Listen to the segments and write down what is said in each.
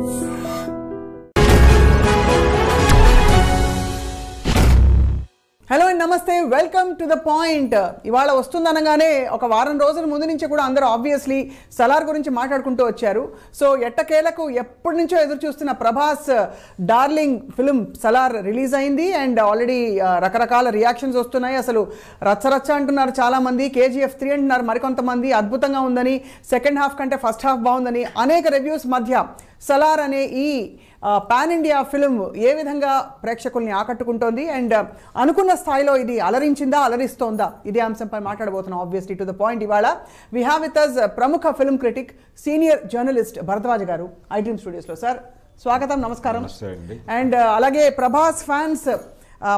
Hello and నమస్తే, welcome to the point. ఇవాళ వస్తుందనగానే ఒక వారం రోజుల ముందు నుంచి కూడా అందరూ ఆబ్వియస్లీ సలార్ గురించి మాట్లాడుకుంటూ వచ్చారు. సో ఎట్టకేలకు ఎప్పటి నుంచో ఎదురు చూస్తున్న Prabhas darling film Salaar release అయింది అండ్ ఆల్రెడీ రకరకాల రియాక్షన్స్ వస్తున్నాయి. అసలు రచ్చరచ్చ అంటున్నారు చాలామంది, KGF 3 అంటున్నారు మరికొంతమంది, అద్భుతంగా ఉందని, సెకండ్ హాఫ్ కంటే ఫస్ట్ హాఫ్ బాగుందని. అనేక రివ్యూస్ మధ్య సలార్ అనే ఈ పాన్ ఇండియా ఫిల్మ్ ఏ విధంగా ప్రేక్షకుల్ని ఆకట్టుకుంటోంది అండ్ అనుకున్న స్థాయిలో ఇది అలరించిందా, అలరిస్తోందా, ఇదే అంశంపై మాట్లాడబోతున్నాం. Obviously to the point. ఇవాళ వీ హ్యావ్ విత్ అస్ ప్రముఖ film critic, senior journalist Bharadwaj గారు ఐడ్రీమ్ స్టూడియోస్లో. సార్ స్వాగతం, నమస్కారం. అండ్ అలాగే ప్రభాస్ ఫ్యాన్స్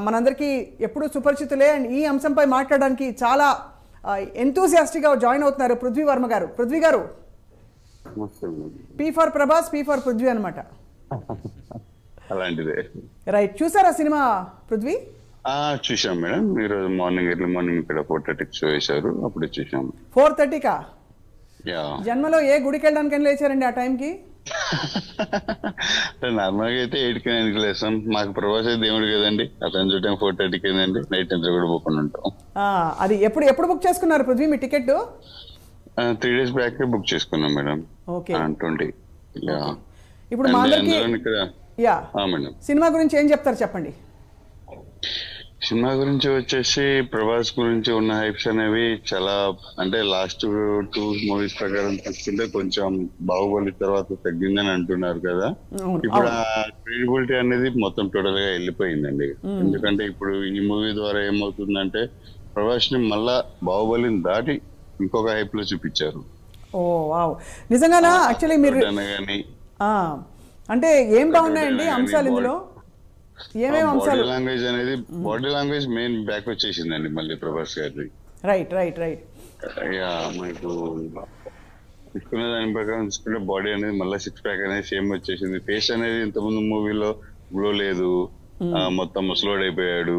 మనందరికీ ఎప్పుడూ సుపరిచితులే అండ్ ఈ అంశంపై మాట్లాడడానికి చాలా ఎంతూసియాస్టిక్గా జాయిన్ అవుతున్నారు పృథ్వీ వర్మ గారు. పృథ్వీ గారు, P for Prabhas, P for Prithvi అనమాట. అలాంటిదే. రైట్, చూసారా సినిమా పృథ్వీ? చూసాం మేడం. మీరు ఎర్లీ మార్నింగ్ ఇక్కడ 4:30 షో వేశారు, అప్పుడే చూసాం. 4:30కా? జన్మలో ఏ గుడికి వెళ్ళడానికి లేచారండి ఆ టైంకి? నార్మల్గా అయితే 8కి 9కి లేస్తాం. మాకు ప్రభాస్ దేవుడు కదండి, అతను చూడటం 4:30కి ఏందండి, నైట్ ఎంత కూడా పోకుండా ఉంటాం. అది ఎప్పుడు బుక్ చేసుకున్నారు పృథ్వీ మీ టికెట్? 3 days బ్యాక్ బుక్ చేసుకున్నాం మేడం. ఓకే. 20. ఇప్పుడు మా అందరికి సినిమా గురించి ఏం చెప్తారు చెప్పండి. సినిమా గురించి వచ్చేసి ప్రభాస్ గురించి ఉన్న హైప్స్ అనేవి చాలా, అంటే లాస్ట్ 2 మూవీస్ ప్రకారం చూసుకుంటే కొంచెం బాహుబలి తర్వాత తగ్గిందని అంటున్నారు కదా. ఇప్పుడు ఆ క్రెడిబిలిటీ అనేది మొత్తం టోటల్ గా వెళ్ళిపోయిందండి. ఎందుకంటే ఇప్పుడు ఈ మూవీ ద్వారా ఏమవుతుందంటే ప్రభాస్ ని మళ్ళా బాహుబలిని దాటి ఇంకొక హైప్ లో చూపించారు. ఓ వావ్, నిజంగానా? యాక్చువల్లీ మీరు అంటే ఏం బాగున్నాయండి అంశాలు ఇందులో? ఏమేమి అంశాలు? లాంగ్వేజ్ అనేది, బాడీ లాంగ్వేజ్ మెయిన్ బ్యాక్ వచ్చేసిందండి మళ్ళీ ప్రభాస్ గారి. Right right right. మనకు తీసుకునే దాని ప్రకారం తీసుకుంటే బాడీ అనేది మళ్ళీ 6 ప్యాక్ అనేది సేమ్ వచ్చేసింది. ఫేస్ అనేది ఇంతకుముందు మూవీలో గ్లో లేదు, మొత్తం ముసలోడ్ అయిపోయాడు,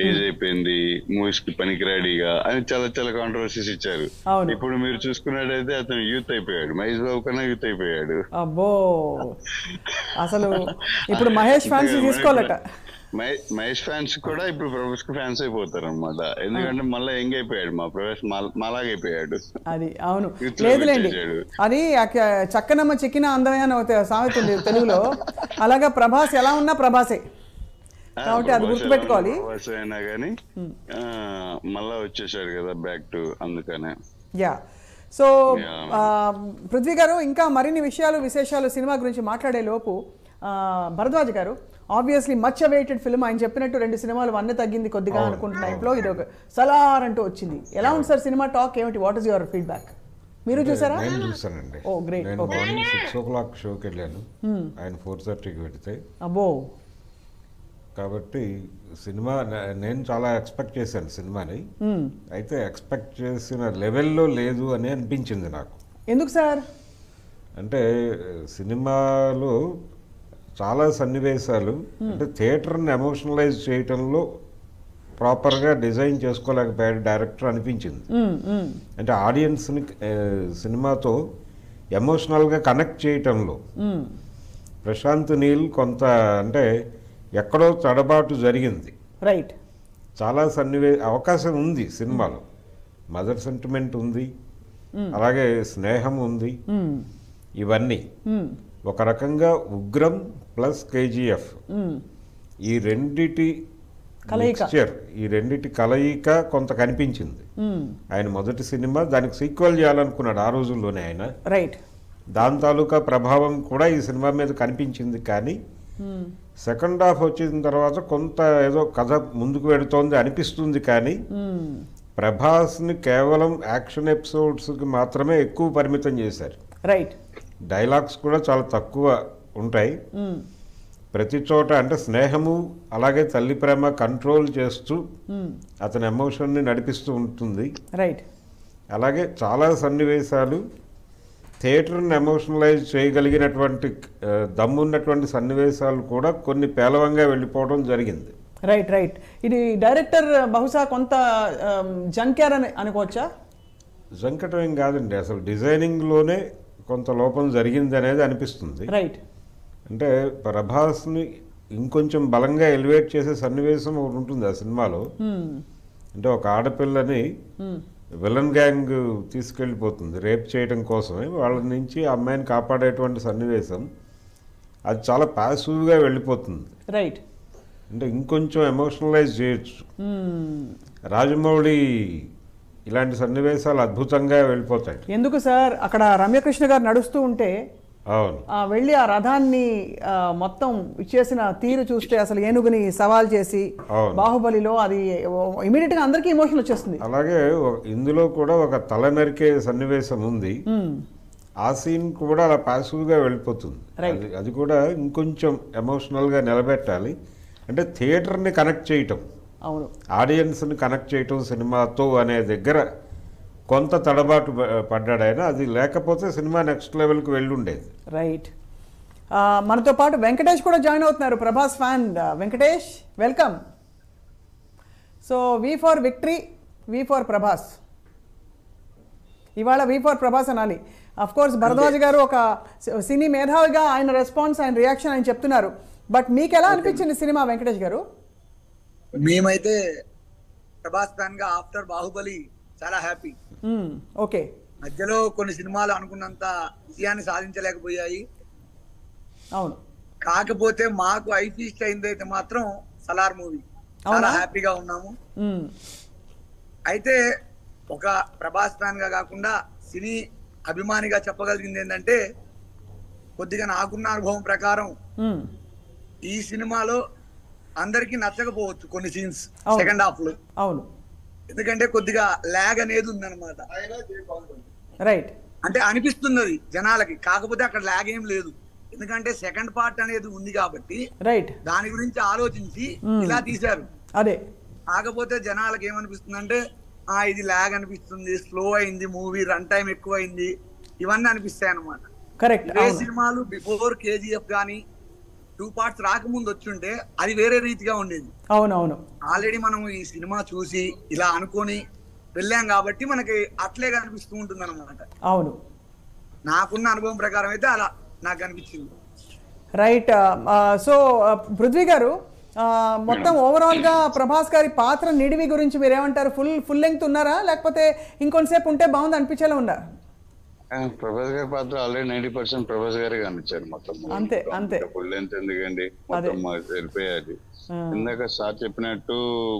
ఏజ్ అయిపోయింది, మూవీస్ కి పనికిరాడిగా అని చాలా చాలా కాంట్రవర్సీస్ ఇచ్చారు. ఇప్పుడు మీరు చూసుకున్నట్టయితే అతను యూత్ అయిపోయాడు, మహేష్ బాబు కన్నా యూత్ అయిపోయాడు. అబ్బో, అసలు ఇప్పుడు మహేష్ ఫ్యాన్స్ తీసుకోవాలట. మహేష్ ఫ్యాన్స్ కూడా ఇప్పుడు ప్రభాస్ కి ఫ్యాన్స్ అయిపోతారు అనమాట. ఎందుకంటే మళ్ళీ యంగ్ అయిపోయాడు, మా ప్రభాస్ మాలాగైపోయాడు. అది అవును, లేదులేండి, అది చక్కనమ్మ చెక్కిన అందమైన సామెత ఉంది తెలుగులో. అలాగా ప్రభాస్ ఎలా ఉన్నా ప్రభాసే కాబట్టి అది గుర్తుపెట్టుకోవాలి. అయినా కానీ మళ్ళా వచ్చేసాడు కదా బ్యాక్ టు, అందుకనే. యా, సో పృథ్వీ గారు, ఇంకా మరిన్ని విశేషాలు సినిమా గురించి మాట్లాడే లోపు భరద్వాజ్ గారు, ఆబ్వియస్లీ మచ్ అవైటెడ్ ఫిల్మ్. ఆయన చెప్పినట్టు 2 సినిమాలు వన్నే తగ్గింది కొద్దిగా అనుకుంటున్న టైంలో ఇది ఒక సలార్ అంటూ వచ్చింది. ఎలా ఉంది సార్ సినిమా? టాక్ ఏమిటి? What is your feedback? మీరు చూసారా? నేను చూసానండి. ఓ గ్రేట్. నేను మార్నింగ్ 6 o'clock షోకి వెళ్ళాను, ఆయన 4:30కి పెడితే. అబ్బో, కాబట్టి సినిమా నేను చాలా ఎక్స్పెక్ట్ చేశాను సినిమాని. అయితే ఎక్స్పెక్ట్ చేసిన లెవెల్లో లేదు అని అనిపించింది నాకు. ఎందుకు సార్? అంటే సినిమాలో చాలా సన్నివేశాలు అంటే థియేటర్ని ఎమోషనలైజ్ చేయటంలో ప్రాపర్గా డిజైన్ చేసుకోలేకపోయాడు డైరెక్టర్ అనిపించింది. అంటే ఆడియన్స్ని సినిమాతో ఎమోషనల్గా కనెక్ట్ చేయటంలో ప్రశాంత్ నీల్ కొంత అంటే ఎక్కడో తడబాటు జరిగింది. రైట్. చాలా అవకాశం ఉంది సినిమాలో. మదర్ సెంటిమెంట్ ఉంది, అలాగే స్నేహం ఉంది. ఇవన్నీ ఒక రకంగా ఉగ్రం ప్లస్ KGF ఈ రెండిటి కలయిక కొంత కనిపించింది. ఆయన మొదటి సినిమా, దానికి సీక్వెల్ చేయాలనుకున్నాడు ఆ రోజుల్లోనే ఆయన. రైట్. దాని తాలూకా ప్రభావం కూడా ఈ సినిమా మీద కనిపించింది. కానీ సెకండ్ హాఫ్ వచ్చిన తర్వాత కొంత ఏదో కథ ముందుకు వెళుతోంది అనిపిస్తుంది. కానీ ప్రభాస్ని కేవలం యాక్షన్ ఎపిసోడ్స్కి మాత్రమే ఎక్కువ పరిమితం చేశారు. రైట్. డైలాగ్స్ కూడా చాలా తక్కువ ఉంటాయి ప్రతి చోట. అంటే స్నేహము అలాగే తల్లి ప్రేమ కంట్రోల్ చేస్తూ అతని ఎమోషన్ని నడిపిస్తూ ఉంటుంది. రైట్. అలాగే చాలా సన్నివేశాలు థియేటర్ని ఎమోషనలైజ్ చేయగలిగినటువంటి దమ్మున్నటువంటి సన్నివేశాలు కూడా కొన్ని పేలవంగా వెళ్ళిపోవడం జరిగింది. Right right. ఇది డైరెక్టర్ బహుశా కొంత జంక్యార్ అని అనుకోవచ్చా? జంకటం ఏం కాదండి, అసలు డిజైనింగ్లోనే కొంత లోపం జరిగింది అనేది అనిపిస్తుంది. రైట్. అంటే ప్రభాస్ని ఇంకొంచెం బలంగా ఎలివేట్ చేసే సన్నివేశం ఒకటి ఉంటుంది ఆ సినిమాలో. అంటే ఒక ఆడపిల్లని విలన్ గ్యాంగ్ తీసుకెళ్ళిపోతుంది రేప్ చేయడం కోసమే, వాళ్ళ నుంచి ఆ అమ్మాయిని కాపాడేటువంటి సన్నివేశం అది చాలా ప్యాసివ్గా వెళ్ళిపోతుంది. రైట్. అంటే ఇంకొంచెం ఎమోషనలైజ్ చేయొచ్చు. రాజమౌళి ఇలాంటి సన్నివేశాలు అద్భుతంగా వెళ్ళిపోతాయి. ఎందుకు సార్, అక్కడ రమ్యకృష్ణ గారు నడుస్తూ ఉంటే అవును, వెళ్ళి ఆ రథాన్ని మొత్తం ఇచ్చేసిన తీరు చూస్తే అసలు ఏనుగుని సవాల్ చేసి బాహుబలిలో అది ఇమీడియట్ గా అందరికీ ఎమోషన్ వచ్చేస్తుంది. అలాగే ఇందులో కూడా ఒక తల నరికే సన్నివేశం ఉంది, ఆ సీన్ కూడా అలా పాసివ్గా వెళ్ళిపోతుంది. అది కూడా ఇంకొంచెం ఎమోషనల్గా నిలబెట్టాలి. అంటే థియేటర్ని కనెక్ట్ చేయటం, అవును, ఆడియన్స్ని కనెక్ట్ చేయటం సినిమాతో అనే దగ్గర కొంత తడబాటు పడ్డాడు ఆయన. అది లేకపోతే సినిమా నెక్స్ట్ లెవెల్కి వెళ్ళుండేది. రైట్. మనతో పాటు వెంకటేష్ కూడా జాయిన్ అవుతున్నారు, Prabhas fan. Venkatesh, welcome. So V for victory, V for Prabhas. ఇవాళ వి ఫర్ ప్రభాస్ అనాలి. అఫ్ కోర్స్ భరద్వాజ్ గారు ఒక సినీ మేధావిగా ఆయన రెస్పాన్స్, ఆయన రియాక్షన్ ఆయన చెప్తున్నారు. బట్ మీకు ఎలా అనిపించింది సినిమా వెంకటేష్ గారు? మేమైతే ప్రభాస్ ఫ్యాన్ గా ఆఫ్టర్ బాహుబలి చాలా హ్యాపీ. ఓకే. మధ్యలో కొన్ని సినిమాలు అనుకున్నంత విజయాన్ని సాధించలేకపోయాయి. అవును. కాకపోతే మాకు ఐ ఫీస్ట్ అయిందైతే మాత్రం సలార్ మూవీ. చాలా హ్యాపీగా ఉన్నాము. అయితే ఒక ప్రభాస్ ఫ్యాన్ గా కాకుండా సినీ అభిమానిగా చెప్పగలిగింది ఏంటంటే, కొద్దిగా నాకున్న అనుభవం ప్రకారం ఈ సినిమాలో అందరికీ నచ్చకపోవచ్చు కొన్ని సీన్స్ సెకండ్ హాఫ్ లో. అవును. ఎందుకంటే కొద్దిగా ల్యాగ్ అనేది ఉందన్నమాట. రైట్. అంటే అనిపిస్తున్నది జనాలకి, కాకపోతే అక్కడ ల్యాగ్ ఏం లేదు. ఎందుకంటే సెకండ్ పార్ట్ అనేది ఉంది కాబట్టి రైట్, దాని గురించి ఆలోచించి ఇలా తీశారు. అదే. కాకపోతే జనాలకి ఏమనిపిస్తుంది అంటే, ఇది ల్యాగ్ అనిపిస్తుంది, స్లో అయింది, మూవీ రన్ టైం ఎక్కువ అయింది, ఇవన్నీ అనిపిస్తాయి అన్నమాట. కరెక్ట్. ఏ సినిమాలు బిఫోర్ కేజీఎఫ్ గానీ 2 పార్ట్స్ రాకముందు వచ్చుంటే అది వేరే రీతిగా ఉండేది. అవునవును. ఆల్రెడీ మనం ఈ సినిమా చూసి ఇలా అనుకొని వెళ్ళాం కాబట్టి మనకి అట్లే కనిపిస్తూ ఉంటుంది అన్నమాట. అవును. నాకున్న అనుభవం ప్రకారం అయితే అలా నాకు అనిపించింది. రైట్. సో పృథ్వీ గారు, మొత్తం ఓవరాల్ గా ప్రభాస్ గారి పాత్ర నిడివి గురించి మీరు ఏమంటారు? ఫుల్ లెంగ్త్ ఉన్నారా, లేకపోతే ఇంకొంతసేపు ఉంటే బాగుంది అనిపించేలా ఉందా? ప్రభాస్ గారి పాత్ర ఆల్రెడీ 90% ప్రభాస్ గారే కనిపించారు మొత్తం. అంతే అంతే. ఫుల్ లెంత్ ఎందుకండి, మొత్తం వెళ్ళిపోయాది. ఇందాక సార్ చెప్పినట్టు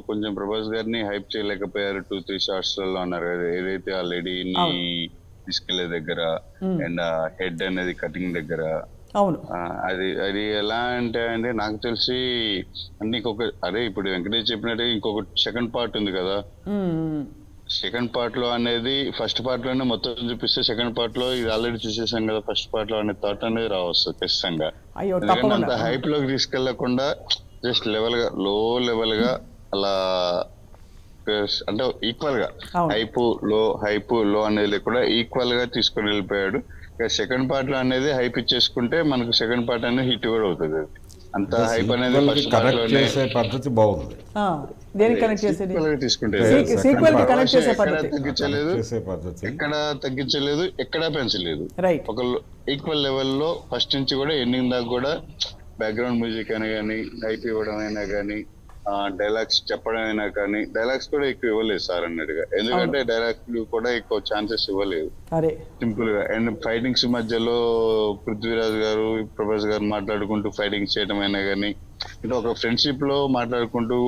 కొంచెం ప్రభాస్ గారిని హైప్ చేయలేకపోయారు 2-3 షార్ట్స్ లలో అన్నారు కదా. ఏదైతే ఆ లేడీని తీసుకెళ్లే దగ్గర అండ్ హెడ్ అనేది కటింగ్ దగ్గర, అవును, అది ఎలా అంటే అండి, నాకు తెలిసి అంటే ఇప్పుడు వెంకటేష్ చెప్పినట్టు ఇంకొక సెకండ్ పార్ట్ ఉంది కదా. సెకండ్ పార్ట్ లో అనేది ఫస్ట్ పార్ట్ లోనే మొత్తం చూపిస్తే, సెకండ్ పార్ట్ లో ఇది ఆల్రెడీ చూసేసాం కదా ఫస్ట్ పార్ట్ లో అనే థాట్ అనేది రావస్తుంది ఖచ్చితంగా. ఎందుకంటే అంత హైప్ లోకి తీసుకెళ్లకుండా జస్ట్ లో లెవెల్ గా అలా, అంటే ఈక్వల్ గా హైప్ లో అనేది లేకుండా ఈక్వల్ గా తీసుకొని వెళ్ళిపోయాడు. సెకండ్ పార్ట్ లో అనేది హైప్ ఇచ్చేసుకుంటే మనకు సెకండ్ పార్ట్ అనేది హిట్ కూడా అవుతుంది. అంత హైప్ అనేది ఫస్ట్ పార్ట్ లోనే పద్ధతి బాగుంది. ఎక్కడ తగ్గించలేదు, ఎక్కడా పెంచలేదు. ఒక ఈక్వల్ లెవెల్లో ఫస్ట్ నుంచి కూడా ఎండింగ్ దాకా కూడా బ్యాక్గ్రౌండ్ మ్యూజిక్ అని కానీ, హైప్ ఇవ్వడం అయినా కానీ, డైలాగ్స్ చెప్పడం అయినా కానీ, డైలాగ్స్ కూడా ఎక్కువ ఇవ్వలేదు సార్ అన్నట్టుగా. ఎందుకంటే డైలాగ్స్ కూడా ఎక్కువ ఛాన్సెస్ ఇవ్వలేదు, సింపుల్ గా. అండ్ ఫైటింగ్స్ మధ్యలో పృథ్వీరాజ్ గారు, ప్రభాస్ గారు మాట్లాడుకుంటూ ఫైటింగ్స్ చేయడం అయినా కానీ, అంటే ఒక ఫ్రెండ్షిప్ లో మాట్లాడుకుంటూ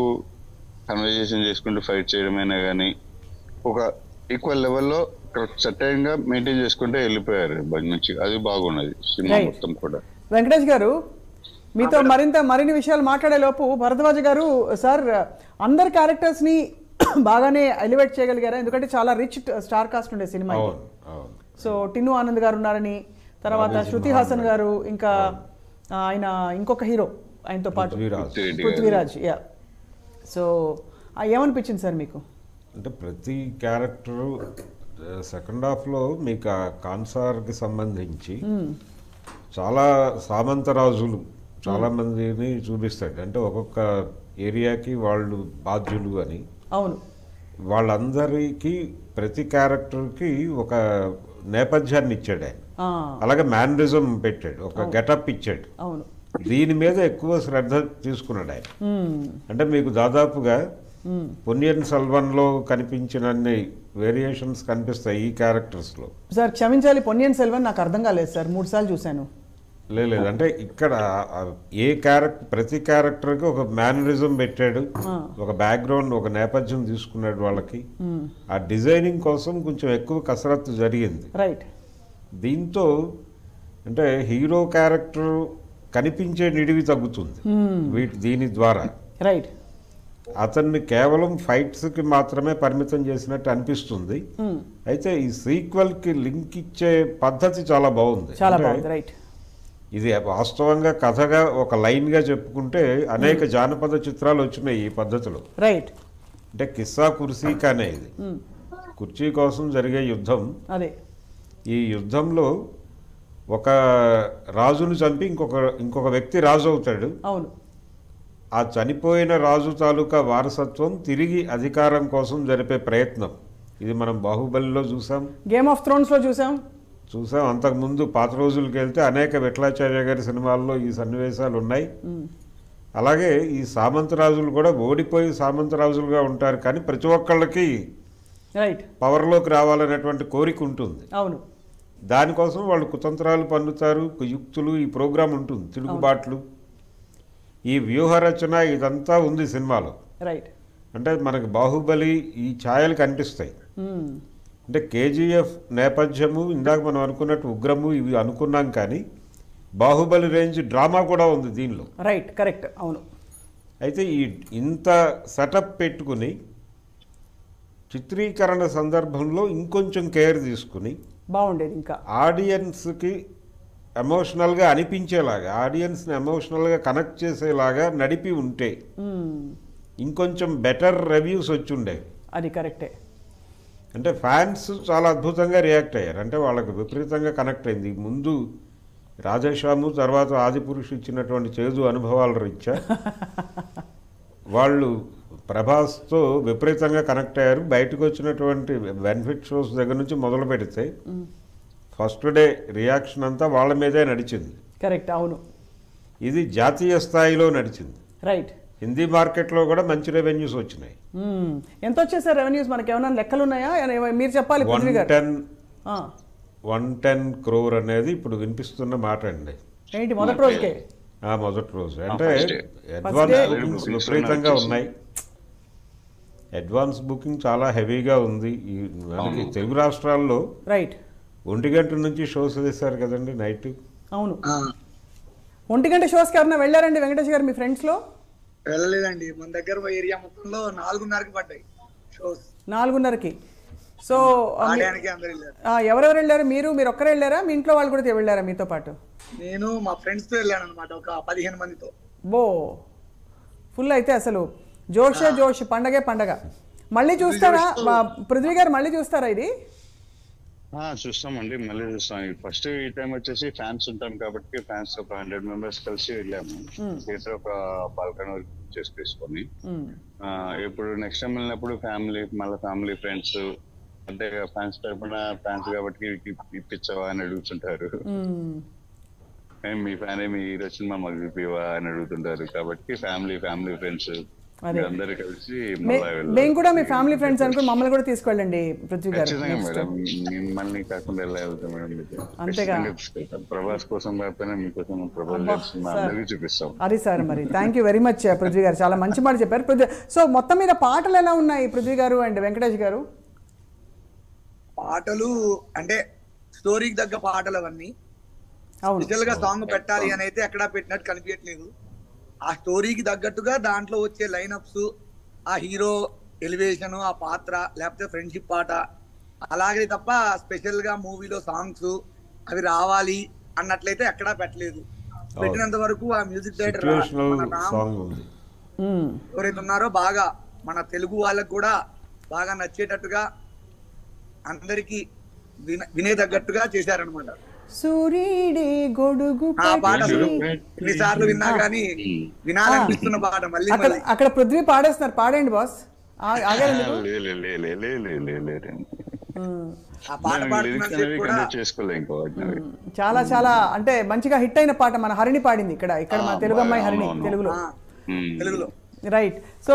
కన్వర్జేషన్ చేసుకుంటూ ఫైట్ చేయడం అయినా కానీ, ఒక ఈక్వల్ లెవెల్లో సర్టైన్ గా మెయింటైన్ చేసుకుంటే వెళ్ళిపోయారు మంచిగా. అది బాగున్నది సినిమా మొత్తం కూడా. వెంకటేష్ గారు, మీతో మరిన్ని విషయాలు మాట్లాడే లోపు భరద్వాజ్ గారు, సార్ అందరి క్యారెక్టర్స్ ని బాగానే ఎలివేట్ చేయగలిగారా? ఎందుకంటే చాలా రిచ్ స్టార్ కాస్ట్ ఉండే సినిమా. సో టిన్ను ఆనంద్ గారు ఉన్నారని, తర్వాత శృతి హాసన్ గారు, ఇంకా ఆయన ఇంకొక హీరో ఆయనతో పాటు పృథ్వీరాజ్. యా. సో ఏమనిపించింది సార్ మీకు? అంటే ప్రతి క్యారెక్టరు సెకండ్ హాఫ్లో మీకు ఆ కాన్సార్కి సంబంధించి చాలా సామంతరాజులు చాలా మందిని చూపిస్తాడు. అంటే ఒక్కొక్క ఏరియాకి వాళ్ళు బాధ్యులు అని. అవును. వాళ్ళందరికీ ప్రతి క్యారెక్టర్కి ఒక నేపథ్యాన్ని ఇచ్చాడు ఆయన. ఆ, అలాగే మ్యానరిజం పెట్టాడు, ఒక గెటప్ ఇచ్చాడు. అవును. దీని మీద ఎక్కువ శ్రద్ధ తీసుకున్నాడు ఆయన. అంటే మీకు దాదాపుగా పొన్నియిన్ సెల్వన్లో కనిపించినన్ని వేరియేషన్స్ కనిపిస్తాయి ఈ క్యారెక్టర్స్లో. సార్ క్షమించాలి, పొన్నియిన్ సెల్వన్ నాకు అర్థం కాలేదు సార్, 3 సార్లు చూశాను. లేదు అంటే ఇక్కడ ప్రతి క్యారెక్టర్కి ఒక మేనరిజం పెట్టాడు, ఒక బ్యాక్గ్రౌండ్, ఒక నేపథ్యం తీసుకున్నాడు వాళ్ళకి. ఆ డిజైనింగ్ కోసం కొంచెం ఎక్కువ కసరత్తు జరిగింది. రైట్. దీంతో అంటే హీరో క్యారెక్టర్ కనిపించే నిడివి తగ్గుతుంది దీని ద్వారా. రైట్. అతన్ని కేవలం ఫైట్స్కి మాత్రమే పరిమితం చేసినట్టు అనిపిస్తుంది. అయితే ఈ సీక్వెల్కి లింక్ ఇచ్చే పద్ధతి చాలా బాగుంది. చాలా బాగుంది. రైట్. ఇది వాస్తవంగా కథగా ఒక లైన్గా చెప్పుకుంటే అనేక జానపద చిత్రాలు వచ్చినాయి ఈ పద్ధతిలో. రైట్. అంటే కిస్సా కుర్సీ కానే ఇది, కుర్చీ కోసం జరిగే యుద్ధం. అదే ఈ యుద్ధంలో ఒక రాజును చంపి ఇంకొక వ్యక్తి రాజు అవుతాడు. అవును. ఆ చనిపోయిన రాజు తాలూకా వారసత్వం తిరిగి అధికారం కోసం జరిపే ప్రయత్నం. ఇది మనం బాహుబలిలో చూసాం, గేమ్ ఆఫ్ థ్రోన్స్లో చూసాం. అంతకుముందు పాత రోజులకి వెళ్తే అనేక విఠలాచార్య గారి సినిమాల్లో ఈ సన్నివేశాలు ఉన్నాయి. అలాగే ఈ సామంతరాజులు కూడా ఓడిపోయి సామంతరాజులుగా ఉంటారు, కానీ ప్రతి ఒక్కళ్ళకి రైట్ పవర్లోకి రావాలనేటువంటి కోరిక ఉంటుంది. అవును. దానికోసం వాళ్ళు కుతంత్రాలు పన్నుతారు, యుక్తులు, ఈ ప్రోగ్రాం ఉంటుంది, తిరుగుబాట్లు, ఈ వ్యూహరచన, ఇదంతా ఉంది సినిమాలో. రైట్. అంటే మనకి బాహుబలి ఈ ఛాయలు కనిపిస్తాయి. అంటే కేజీఎఫ్ నేపథ్యము, ఇందాక మనం అనుకున్నట్టు ఉగ్రము, ఇవి అనుకున్నాం, కానీ బాహుబలి రేంజ్ డ్రామా కూడా ఉంది దీనిలో. రైట్. కరెక్ట్. అవును. అయితే ఇంత సెటప్ పెట్టుకుని చిత్రీకరణ సందర్భంలో ఇంకొంచెం కేర్ తీసుకుని బాగుండేది. ఇంకా ఆడియన్స్కి ఎమోషనల్గా అనిపించేలాగా, ఆడియన్స్ని ఎమోషనల్గా కనెక్ట్ చేసేలాగా నడిపి ఉంటే ఇంకొంచెం బెటర్ రివ్యూస్ వచ్చి ఉండేవి. అది కరెక్టే. అంటే ఫ్యాన్స్ చాలా అద్భుతంగా రియాక్ట్ అయ్యారు. అంటే వాళ్ళకు విపరీతంగా కనెక్ట్ అయింది. ముందు రాధేశ్యాము, తర్వాత ఆదిపురుషు ఇచ్చినటువంటి చేదు అనుభవాల రీత్యా వాళ్ళు ప్రభాస్తో విపరీతంగా కనెక్ట్ అయ్యారు. బయటకు వచ్చినటువంటి బెనిఫిట్ షోస్ దగ్గర నుంచి మొదలు పెడితే ఫస్ట్ డే రియాక్షన్ అంతా వాళ్ళ మీదే నడిచింది. కరెక్ట్. అవును. ఇది జాతీయ స్థాయిలో నడిచింది. రైట్. హిందీ మార్కెట్లో కూడా మంచి రెవెన్యూస్ వచ్చినాయి. ఎంత వచ్చేసారు రెవెన్యూస్? మనకి ఏమైనా లెక్కలు ఉన్నాయా? మీరు చెప్పాలి. 110 crore అనేది ఇప్పుడు వినిపిస్తున్న మాట అండి. ఏంటి మొదటి రోజుకే? మొదటి రోజు అంటే అడ్వాన్స్ బుకింగ్స్ విపరీతంగా ఉన్నాయి. అడ్వాన్స్ బుకింగ్ చాలా హెవీగా ఉంది. ఈ మనకి తెలుగు రాష్ట్రాల్లో రైట్ 1 గంట నుంచి షోస్ వేశారు కదండి నైట్. అవును. 1 గంట షోస్కి ఎవరైనా వెళ్ళారండి వెంకటేష్ గారు మీ ఫ్రెండ్స్లో? వెళ్ళలేదండి. మన దగ్గర ఏరియా మొత్తంలో 4:30కి పడ్డాయి షోస్. 4:30కి. సో ఎవరెవరు వెళ్ళారు? మీరు ఒక్కరే వెళ్ళారా? మీ ఇంట్లో వాళ్ళు కూడా వెళ్ళారా మీతో పాటు? నేను మా ఫ్రెండ్స్ తో వెళ్ళాను అనమాట, ఒక 15 మందితో. బో ఫుల్ అయితే అసలు జోష్, పండగ. మళ్ళీ చూస్తారా పృథ్వీ గారు? మళ్ళీ చూస్తారా ఇది? చూస్తామండి, మళ్ళీ చూస్తాం. ఫస్ట్ ఈ టైం వచ్చేసి ఫ్యాన్స్ ఉంటాం కాబట్టి ఫ్యాన్స్ ఒక 100 members కలిసి వెళ్ళాము. థియేటర్ ఒక బాల్కనీ వరకు చేసుకొని, ఇప్పుడు నెక్స్ట్ టైం వెళ్ళినప్పుడు ఫ్యామిలీ ఫ్రెండ్స్ అంటే ఫ్యాన్స్ తరఫున ఫ్యాన్స్ కాబట్టి ఇప్పించవా అని అడుగుతుంటారు. మీ ఫ్యాన్ మీ హీరో సినిమా మాకు ఇప్పివా అని అడుగుతుంటారు. కాబట్టి ఫ్యామిలీ ఫ్రెండ్స్ అందరూ కలిసి మేము కూడా మీ ఫ్యామిలీ ఫ్రెండ్స్ అనుకుని మమ్మల్ని కూడా తీసుకెళ్ళండి పృథ్వీ గారు. మేడం మిమ్మల్ని కాకుండా ఎలా వెళ్తాం మేడం? అంతేగా, ప్రభాస్ కోసం కాకపోయినా మీకోసం ప్రభాస్ చూపిస్తాం. అది సార్. మరి thank you very much Prithvi గారు, చాలా మంచి మాట చెప్పారు. సో మొత్తం మీద పాటలు ఎలా ఉన్నాయి పృథ్వీ గారు అండ్ వెంకటేష్ గారు? పాటలు అంటే స్టోరీకి తగ్గ పాటలు అవన్నీ. స్పెషల్ గా సాంగ్ పెట్టాలి అని అయితే ఎక్కడా పెట్టినట్టు కనిపించట్లేదు. ఆ స్టోరీకి తగ్గట్టుగా దాంట్లో వచ్చే లైనప్స్, ఆ హీరో ఎలివేషన్, ఆ పాత్ర, లేకపోతే ఫ్రెండ్షిప్ పాట, అలాగే తప్ప స్పెషల్ గా మూవీలో సాంగ్స్ అవి రావాలి అన్నట్లయితే ఎక్కడా పెట్టలేదు. పెట్టినంత వరకు ఆ మ్యూజిక్ డైరెక్టర్ ఎవరైతే ఉన్నారో బాగా మన తెలుగు వాళ్ళకు కూడా బాగా నచ్చేటట్టుగా అందరికి వినే తగ్గట్టుగా చేశారనమాట. సూర్యుడి గొడుగు ఆ పాట ఎన్నిసార్లు విన్నా కానీ వినాలనిపిస్తున్న పాట. మళ్ళీ అక్కడ పృథ్వీ పాడేస్తున్నారు, పాడండి బాస్. ఆ పాట లిరిక్స్ పాడుతున్నంతసేపు అనేవి కూడా కండక్ట్ చేసుకోలే ఇంకా వాటిని. చాలా చాలా అంటే మంచిగా హిట్ అయిన పాట మన హరిణి పాడింది ఇక్కడ ఇక్కడ మన తెలుగు అమ్మాయి హరిణి అవునవును. తెలుగులో. ఆ, తెలుగులో రైట్. సో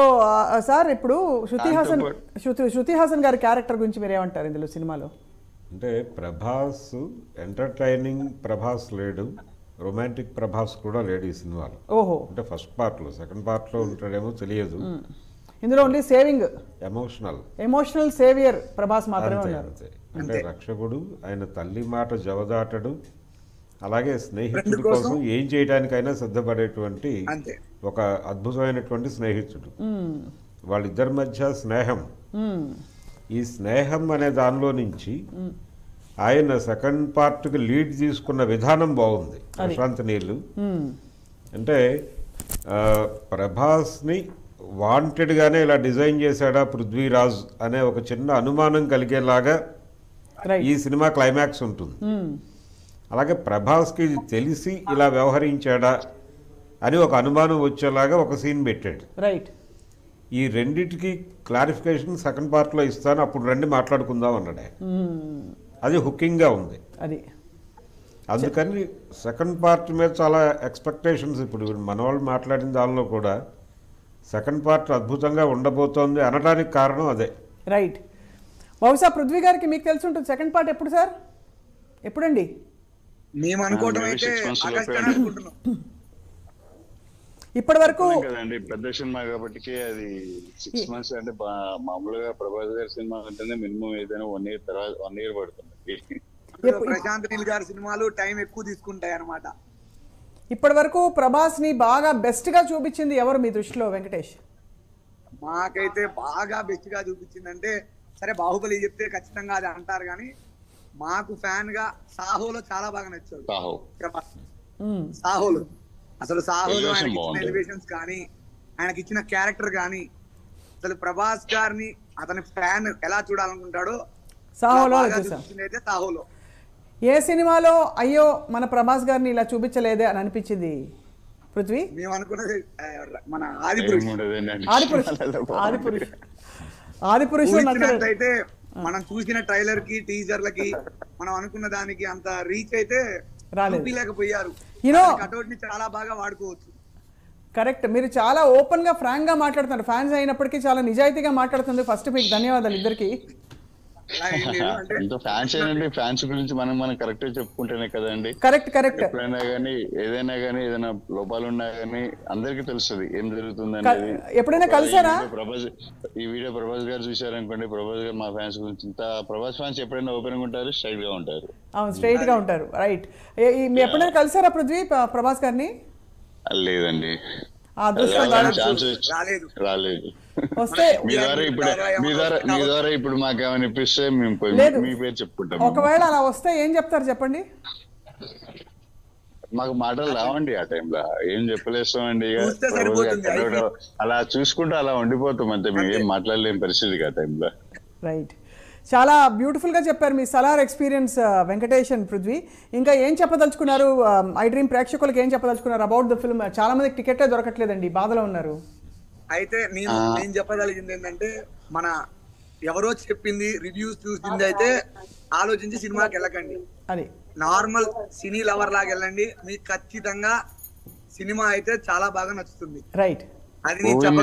సార్ ఇప్పుడు శృతి హాసన్ దాంతో శృతి హాసన్ గారి క్యారెక్టర్ గురించి మీరు ఏమంటారు ఇందులో సినిమాలో? అంటే ప్రభాస్ ఎంటర్టైనింగ్ ప్రభాస్ లేడు, రొమాంటిక్ ప్రభాస్ కూడా లేడు ఈ సినిమాలో. ఓహో. అంటే ఫస్ట్ పార్ట్లో, సెకండ్ పార్ట్లో ఉంటాడేమో తెలియదు. ఇందులో only saving emotional saviour Prabhas మాత్రమే అంతే ఉన్నారు. అంతే. అంటే రక్షకుడు, ఆయన తల్లి మాట జవదాటడు, అలాగే స్నేహితుడి కోసం ఏం చేయడానికైనా సిద్ధపడేటువంటి అంతే. ఒక అద్భుతమైనటువంటి స్నేహితుడు. వాళ్ళిద్దరి మధ్య స్నేహం, ఈ స్నేహం అనే దానిలో నుంచి ఆయన సెకండ్ పార్ట్కి లీడ్ తీసుకున్న విధానం బాగుంది. ప్రశాంత్ నీళ్ళు అంటే ప్రభాస్ని వాంటెడ్గానే ఇలా డిజైన్ చేశాడా పృథ్వీరాజ్ అనే ఒక చిన్న అనుమానం కలిగేలాగా ఈ సినిమా క్లైమాక్స్ ఉంటుంది. అలాగే ప్రభాస్కి ఇది తెలిసి ఇలా వ్యవహరించాడా అని ఒక అనుమానం వచ్చేలాగా ఒక సీన్ పెట్టాడు. రైట్. ఈ రెండిటికి క్లారిఫికేషన్ సెకండ్ పార్ట్లో ఇస్తాను, అప్పుడు రండి మాట్లాడుకుందాం అన్నాడే. అది హుకింగ్గా ఉంది. అది అందుకని సెకండ్ పార్ట్ మీద చాలా ఎక్స్పెక్టేషన్స్. ఇప్పుడు మన వాళ్ళు మాట్లాడిన దానిలో కూడా సెకండ్ పార్ట్ అద్భుతంగా ఉండబోతోంది అనడానికి కారణం అదే. రైట్. బహుశా పృథ్వీ గారికి మీకు తెలిసి ఉంటుంది సెకండ్ పార్ట్ ఎప్పుడు సార్? ఎప్పుడండి? మేము అనుకోవటం అయితే 6 months ఆగస్ట్ లోపే అని అనుకుంటున్నాం. ఇప్పటి వరకు కదండి పెద్ద సినిమా కాబట్టి అది 6 months అంటే మామూలుగా ప్రభాస్ గారి సినిమా అంటేనే మినిమం ఏదైనా 1 year తర్వాత 1 year పడుతుంది. ప్రశాంత్ నీల్ గారి సినిమాలు టైం ఎక్కువ తీసుకుంటాయి అన్నమాట. ఇప్పటి వరకు ప్రభాస్ ని బాగా బెస్ట్ గా చూపించింది ఎవరు మీ దృష్టిలో వెంకటేష్? మాకైతే బాగా బెస్ట్ గా చూపించిందంటే, సరే బాహుబలి చెప్తే ఖచ్చితంగా అది అంటారు కానీ మాకు ఫ్యాన్ గా సాహోలో చాలా బాగా నచ్చాడు ప్రభాస్. సాహోలో అసలు సాహోలో ఆయనకి ఇచ్చిన ఎలివేషన్స్ కానీ, ఆయనకి ఇచ్చిన క్యారెక్టర్ కానీ, అసలు ప్రభాస్ గారిని అతని ఫ్యాన్ ఎలా చూడాలనుకుంటాడో సాహోలో అయితే సాహోలో. ఏ సినిమాలో అయ్యో మన ప్రభాస్ గారిని ఇలా చూపించలేదే అని అనిపించింది పృథ్వీ? మేము అనుకున్నది మన ఆదిపురుష్ అయితే మనం చూసిన ట్రైలర్ కి టీజర్లకి మనం అనుకున్న దానికి అంత రీచ్ అయితే రాలేకపోయారు. కటౌట్ ని చాలా బాగా వాడుకోవచ్చు. కరెక్ట్. మీరు చాలా ఓపెన్ గా ఫ్రాంక్ గా మాట్లాడుతున్నారు. ఫ్యాన్స్ అయినప్పటికీ చాలా నిజాయితీగా మాట్లాడుతుంది. ఫస్ట్ మీకు ధన్యవాదాలు ఇద్దరికి. ఫ్యాన్స్ గురించి మనం కరెక్ట్ చెప్పుకుంటేనే కదండి. Correct correct. ఎప్పుడైనా కానీ ఏదైనా కానీ ఏదైనా లోపాలు ఉన్నా కానీ అందరికి తెలుస్తుంది ఏం జరుగుతుంది అనేది. ఎప్పుడైనా కలిసారా ఈ వీడియో ప్రభాస్ గారు చూసారనుకోండి, ప్రభాస్ గారు మా ఫ్యాన్స్ గురించి ఇంత ప్రభాస్ ఫ్యాన్స్ ఎప్పుడైనా ఓపెన్ గా ఉంటారు, స్ట్రైట్ గా ఉంటారు. అవును, స్ట్రైట్ గా ఉంటారు. రైట్. ఎప్పుడైనా కలిసారా పృథ్వీ ప్రభాస్ గారిని? లేదండి, రాలేదు. మీ ద్వారా ఇప్పుడు మాకేమనిపిస్తే మేము మీ పేరు చెప్పుకుంటాం. ఒకవేళ అలా వస్తే ఏం చెప్తారు చెప్పండి? మాకు మాటలు రావండి ఆ టైంలో, ఏం చెప్పలేస్తామండి. అలా చూసుకుంటూ అలా ఉండిపోతాం అంతే, మేము ఏం మాట్లాడలేని పరిస్థితి ఆ టైంలో. రైట్. చాలా బ్యూటిఫుల్ గా చెప్పారు మీ సలార్ ఎక్స్పీరియన్స్ వెంకటేష్ అండ్ పృథ్వీ. ఇంకా ఏం చెప్పదలుచుకున్నారు? ఐ డ్రీమ్ ప్రేక్షకులకు ఏం చెప్పదలుచుకున్నారు అబౌట్ ద ఫిల్మ్? చాలా మందికి టికెటే దొరకట్లేదండి, బాధలో ఉన్నారు. అయితే నేను చెప్పగలిగింది ఏంటంటే, మన ఎవరో చెప్పింది రివ్యూస్ చూసింది అయితే ఆలోచించి సినిమాకి వెళ్ళకండి. అది నార్మల్ సినీ లవర్ లాగా వెళ్ళండి, మీకు ఖచ్చితంగా సినిమా అయితే చాలా బాగా నచ్చుతుంది. రైట్.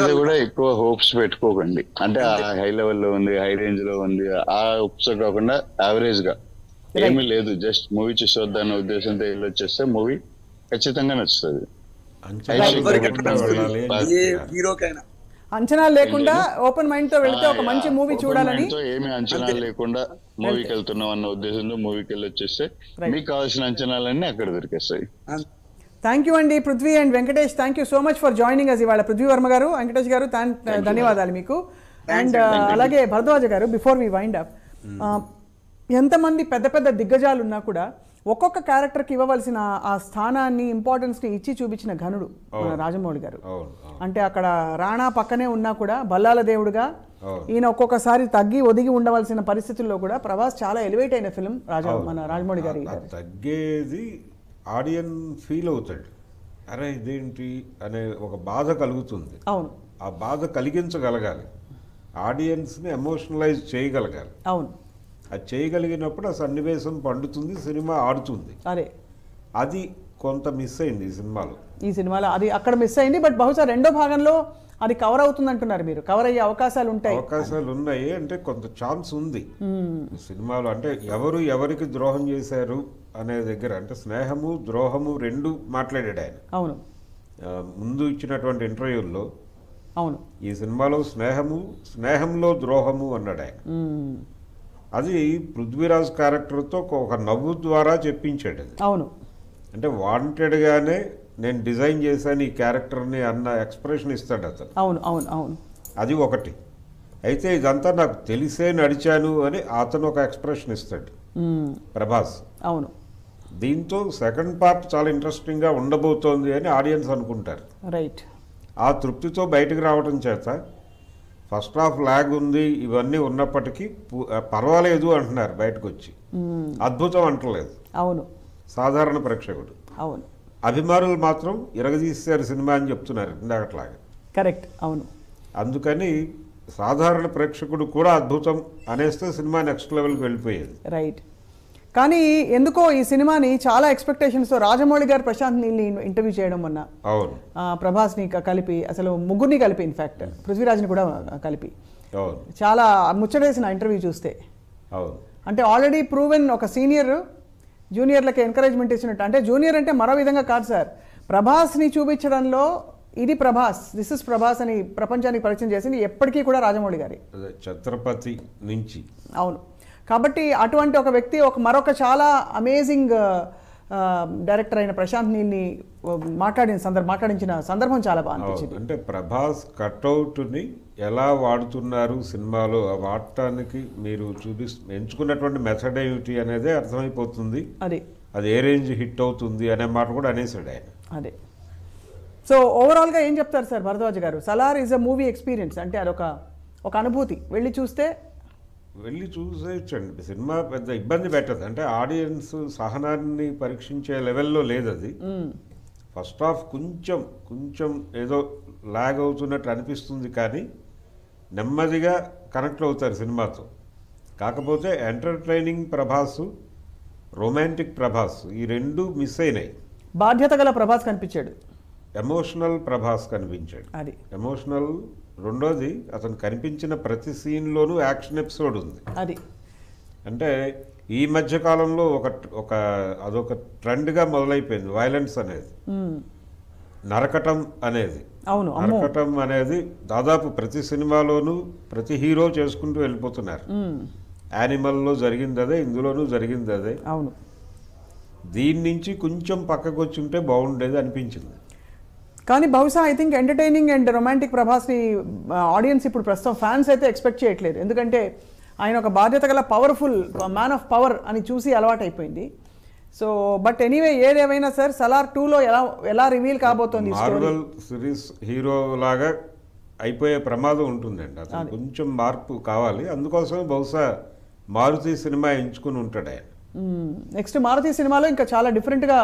మీద కూడా ఎక్కువ హోప్స్ పెట్టుకోకండి. అంటే హై లెవెల్ లో ఉంది, హై రేంజ్ లో ఉంది, ఆ హోప్స్ కాకుండా యావరేజ్ గా ఏమీ లేదు, జస్ట్ మూవీ చూసొద్దన్న ఉద్దేశంతో వెళ్ళొచ్చేస్తే మూవీ ఖచ్చితంగా నచ్చుతుంది. అంచనా లేకుండా ఓపెన్ మైండ్ తో వెళ్తే ఒక మంచి మూవీ చూడాలని, ఏమి అంచనా లేకుండా మూవీకి వెళ్తున్నాం అన్న ఉద్దేశంతో మూవీకి వెళ్ళి వచ్చేస్తే మీకు కావాల్సిన అంచనాలన్నీ అక్కడ దొరికేస్తాయి. థ్యాంక్ యూ అండి Prithvi and Venkatesh. Thank you so much for joining us ఇవాళ. పృథ్వీ వర్మ గారు, వెంకటేష్ గారు, ధన్యవాదాలు మీకు. అండ్ అలాగే భరద్వాజ గారు, బిఫోర్ వి వైండ్ అప్, ఎంతమంది పెద్ద పెద్ద దిగ్గజాలు ఉన్నా కూడా ఒక్కొక్క క్యారెక్టర్కి ఇవ్వవలసిన ఆ స్థానాన్ని, ఇంపార్టెన్స్ని ఇచ్చి చూపించిన ఘనుడు మన రాజమౌళి గారు. అంటే అక్కడ రాణా పక్కనే ఉన్నా కూడా బల్లాల దేవుడుగా ఈయన ఒక్కొక్కసారి తగ్గి ఒదిగి ఉండవలసిన పరిస్థితుల్లో కూడా ప్రభాస్ చాలా ఎలివేట్ అయిన ఫిల్మ్ మన రాజమౌళి గారి. తగ్గేది ఆడియన్ ఫీల్ అవుతాడు, అరే ఇదేంటి అనే ఒక బాధ కలుగుతుంది. అవును, ఆ బాధ కలిగించగలగాలి, ఆడియన్స్ని ఎమోషనలైజ్ చేయగలగాలి. అవును, అది చేయగలిగినప్పుడు ఆ సన్నివేశం పండుతుంది, సినిమా ఆడుతుంది. అదే అది కొంత మిస్ అయింది ఈ సినిమాలో అది అక్కడ మిస్ అయింది. బట్ బహుశా రెండో భాగంలో అది కవర్ అవుతుంది అంటున్నారు మీరు. కవర్ అయ్యే అవకాశాలు ఉన్నాయి అంటే కొంత ఛాన్స్ ఉంది సినిమాలో. అంటే ఎవరికి ద్రోహం చేశారు అనే దగ్గర, అంటే స్నేహము ద్రోహము రెండు మాట్లాడాడు ఆయన. అవును, ముందు ఇచ్చినటువంటి ఇంటర్వ్యూల్లో అవును, ఈ సినిమాలో స్నేహంలో ద్రోహము అన్నాడు ఆయన. అది పృథ్వీరాజ్ క్యారెక్టర్తో ఒక నవ్వు ద్వారా చెప్పించాడు అది. అవును, అంటే వాంటెడ్గానే నేను డిజైన్ చేశాను ఈ క్యారెక్టర్ని అన్న ఎక్స్ప్రెషన్ ఇస్తాడు అతను. అవును, అవును, అవును, అది ఒకటి. అయితే ఇదంతా నాకు తెలిసే నడిచాను అని అతను ఒక ఎక్స్ప్రెషన్ ఇస్తాడు ప్రభాస్. అవును, దీంతో సెకండ్ పార్ట్ చాలా ఇంట్రెస్టింగ్గా ఉండబోతోంది అని ఆడియన్స్ అనుకుంటారు. రైట్. ఆ తృప్తితో బయటకు రావడం చేత ఫస్ట్ హాఫ్ లాగ్ ఉంది ఇవన్నీ ఉన్నప్పటికీ పర్వాలేదు అంటున్నారు బయటకు వచ్చి. అద్భుతం అంటలేదు. అవును, సాధారణ ప్రేక్షకుడు. అవును, అభిమానులు మాత్రం ఇరగదీశారు సినిమా అని చెప్తున్నారు ఇందాకట్లాగా. కరెక్ట్. అవును, అందుకని సాధారణ ప్రేక్షకుడు కూడా అద్భుతం అనేస్తే సినిమా నెక్స్ట్ లెవెల్కి వెళ్ళిపోయేది. రైట్. కానీ ఎందుకో ఈ సినిమాని చాలా ఎక్స్పెక్టేషన్స్తో రాజమౌళి గారు ప్రశాంత్ నీల్ని ఇంటర్వ్యూ చేయడం మొన్న. అవును. ప్రభాస్ని కలిపి, అసలు ముగ్గురిని కలిపి, ఇన్ఫ్యాక్ట్ పృథ్వీరాజ్ని కూడా కలిపి అవును చాలా ముచ్చటేసిన ఇంటర్వ్యూ చూస్తే. అవును. అంటే ఆల్రెడీ ప్రూవెన్ ఒక సీనియర్ జూనియర్లకి ఎంకరేజ్మెంట్ ఇచ్చినట్టు. అంటే జూనియర్ అంటే మరో విధంగా కాదు సార్, ప్రభాస్ని చూపించడంలో ఇది ప్రభాస్, దిస్ ఇస్ ప్రభాస్ అని ప్రపంచానికి పరిచయం చేసింది ఎప్పటికీ కూడా రాజమౌళి గారి. ఛత్రపతి నుంచి. అవును. కాబట్టి అటువంటి ఒక వ్యక్తి మరొక చాలా అమేజింగ్ డైరెక్టర్ అయిన ప్రశాంత్ నీల్ని మాట్లాడించిన సందర్భం చాలా బాగా అనిపించింది. అంటే ప్రభాస్ కట్అవుట్ని ఎలా వాడుతున్నారు సినిమాలో, వాడటానికి మీరు ఎంచుకున్నటువంటి మెథడ్ ఏమిటి అనేది అర్థమైపోతుంది. అది ఏ రేంజ్ హిట్ అవుతుంది అనే మాట కూడా అనేసాడు ఆయన. అదే. సో ఓవరాల్గా ఏం చెప్తారు సార్ భరద్వాజ్ గారు? Salaar is a movie experience. అంటే అదొక అనుభూతి. వెళ్ళి చూసేయచ్చండి. సినిమా పెద్ద ఇబ్బంది పెట్టదు. అంటే ఆడియన్స్ సహనాన్ని పరీక్షించే లెవెల్లో లేదు అది. ఫస్ట్ హాఫ్ కొంచెం ఏదో లాగ్ అవుతున్నట్టు అనిపిస్తుంది, కానీ నెమ్మదిగా కనెక్ట్ అవుతారు సినిమాతో. కాకపోతే ఎంటర్టైనింగ్ ప్రభాస్, రొమాంటిక్ ప్రభాస్ ఈ రెండు మిస్ అయినాయి. బాధ్యత గల ప్రభాస్ కనిపించాడు, ఎమోషనల్ ప్రభాస్ కనిపించాడు. అది ఎమోషనల్. రెండోది, అతను కనిపించిన ప్రతి సీన్లోనూ యాక్షన్ ఎపిసోడ్ ఉంది. అది అంటే ఈ మధ్య కాలంలో అదొక ట్రెండ్గా మొదలైపోయింది వైలెన్స్ అనేది, నరకటం అనేది. నరకటం అనేది దాదాపు ప్రతి సినిమాలోనూ ప్రతి హీరో చేసుకుంటూ వెళ్ళిపోతున్నారు. యానిమల్లో జరిగింది అదే, ఇందులోనూ జరిగింది అదే. అవును. దీని నుంచి కొంచెం పక్కకు వచ్చి ఉంటే బాగుండేది అనిపించింది. కానీ బహుశా I think entertaining and romantic ప్రభాస్ని ఆడియన్స్ ఇప్పుడు ప్రస్తుతం ఫ్యాన్స్ అయితే ఎక్స్పెక్ట్ చేయట్లేదు. ఎందుకంటే ఆయన ఒక బాధ్యత గల పవర్ఫుల్ మ్యాన్ ఆఫ్ పవర్ అని చూసి అలవాటైపోయింది. సో బట్ ఎనీవే, ఏదేమైనా సార్ సలార్ 2లో ఎలా రివీల్ కాబోతోంది? మార్వెల్ సిరీస్ హీరో లాగా అయిపోయే ప్రమాదం ఉంటుందండి. అతను కొంచెం మార్పు కావాలి. అందుకోసం బహుశా మారుతి సినిమా ఎంచుకుని ఉంటాడు ఆయన. నెక్స్ట్ మారుతి సినిమాలో ఇంకా చాలా డిఫరెంట్గా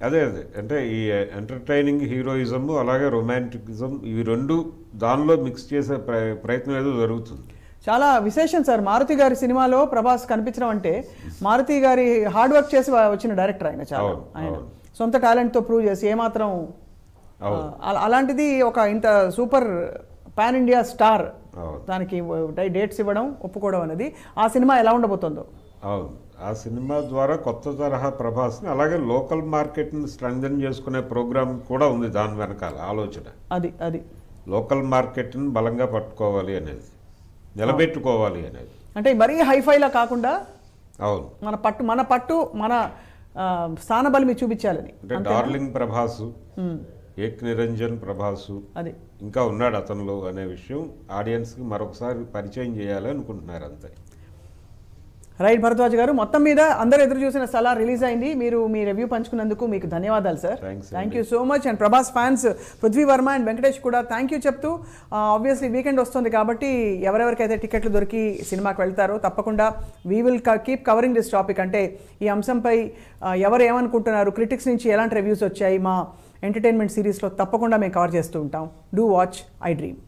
అదే అంటే ఈ ఎంటర్టైనింగ్ హీరోయిజం అలాగే రొమాంటికిజం ఇవి రెండు దానిలో మిక్స్ చేసే ప్రయత్నం ఏదో జరుగుతుంది. చాలా విశేషం సార్ మారుతి గారి సినిమాలో ప్రభాస్ కనిపించడం అంటే. మారుతి గారి హార్డ్ వర్క్ చేసి వచ్చిన డైరెక్టర్ ఆయన. చాలా ఆయన సొంత టాలెంట్తో ప్రూవ్ చేసి ఏమాత్రం అలాంటిది ఒక ఇంత సూపర్ పాన్ ఇండియా స్టార్ దానికి డేట్స్ ఇవ్వడం, ఒప్పుకోవడం అనేది ఆ సినిమా ఎలా ఉండబోతుందో. అవును. ఆ సినిమా ద్వారా కొత్త తరహా ప్రభాస్ని అలాగే లోకల్ మార్కెట్ని స్ట్రెంగ్థెన్ చేసుకునే ప్రోగ్రామ్ కూడా ఉంది దాని వెనకాల ఆలోచన. అది లోకల్ మార్కెట్ని బలంగా పట్టుకోవాలి అనేది, నిలబెట్టుకోవాలి అనేది. అంటే మరీ హైఫైలా కాకుండా అవును మన పట్టు మన స్థానబలిమి చూపించాలని. అంటే డార్లింగ్ ప్రభాసు, ఏక్ నిరంజన్ ప్రభాసు అది ఇంకా ఉన్నాడు అతనిలో అనే విషయం ఆడియన్స్కి మరొకసారి పరిచయం చేయాలి అనుకుంటున్నారు అంతే. రైట్ భరద్వాజ్ గారు, మొత్తం మీద అందరూ ఎదురు చూసిన సలార్ రిలీజ్ అయింది. మీరు మీ రివ్యూ పంచుకున్నందుకు మీకు ధన్యవాదాలు sir. Thank you so much. And Prabhas fans Prithvi Varma and Venkatesh కూడా థ్యాంక్ యూ చెప్తూ, ఆబ్వియస్లీ వీకెండ్ వస్తుంది కాబట్టి ఎవరెవరికైతే టికెట్లు దొరికి సినిమాకి వెళ్తారో తప్పకుండా we will keep covering this topic. అంటే ఈ అంశంపై ఎవరు ఏమనుకుంటున్నారు, క్రిటిక్స్ నుంచి ఎలాంటి రివ్యూస్ వచ్చాయి, మా ఎంటర్టైన్మెంట్ సిరీస్లో తప్పకుండా మేము కవర్ చేస్తూ ఉంటాం. Do watch I dream.